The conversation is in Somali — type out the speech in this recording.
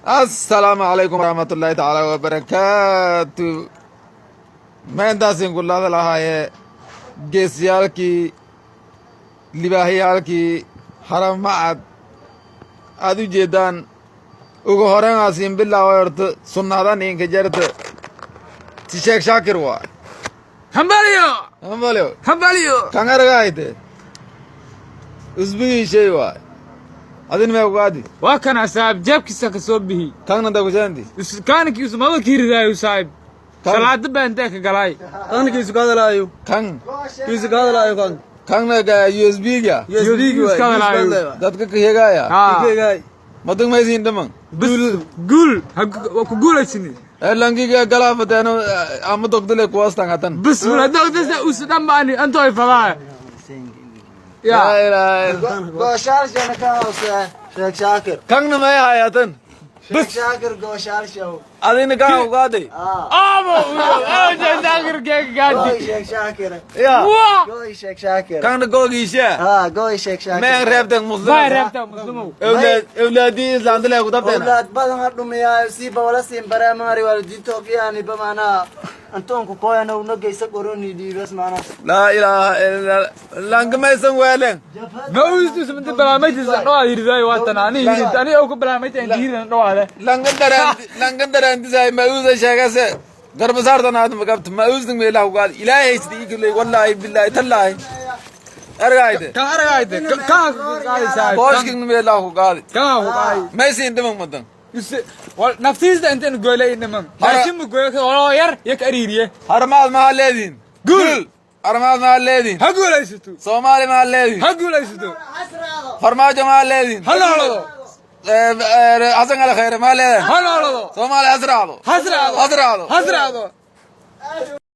السلام عليكم ورحمة الله تعالى وبركاته. ما داسين كل هذا لهاي جيسيالكي libaaxyaalkii haram macad aad u jeeddaan ugu horeyn aasiin bilaawa horta sunnadan inka jarta si sheekh shaakir waa hambaliyo kan aragayte usbigii shay waay adin mee ugaadi waa kana saaib jeebkiisa ka soo bihi kanna dagujaandi kaankiisu maba kiiridaayo saaib salaada baa intee ka galay kaankiisu ka hadalaayo kan kiisu ka hadalaayo kan kanna USB-ga dadka ka hegaya madag maysiin dhaman guul ku guulaysini langiga galaafateeno ama dogdale kuwaastan hatan bismillah dogdasa usudan baani antooy fadaa ya ilaahay gooshaal jana ka hoose sheekh shaakir kanna may hayatan sheekh shaakir gooshaal show adina ka ugaadi abo jandagir gaadi sheekh shaakir ya goy sheekh shaakir kanna googiisha goy sheekh shaakir may reebtan muslimo awlaadii islandale ku dabteena awlaad badan dhumiya si bawla sim baramari walidinto yani bamaana antonku koyana una geysa qoroni diibas maana la ilaha illa langamaysan weelen mawustu samanta barnaamijkiisa dhawaa yiriday waatan ani oo ku barnaamijta indiiran dhawaade langan darantisay mausa sheegase garbasaartan aad magabta mausning meela ugaad ilaahay sidii kulay wallahi billahi tallahi argayde ka qaadaysaa boosking meela ugaad ka qaadi maysin dhaman madan naftiisa intaan goolay inama laakiin mu gooyo oo yar yak ariiriye harmaad ma leedin gul harmaad ma leedin ha guulaysato Soomaali ma leedin ha guulaysato farmaajo ma leedin halalo حسن على خير ما له هلا صومالي أسرعه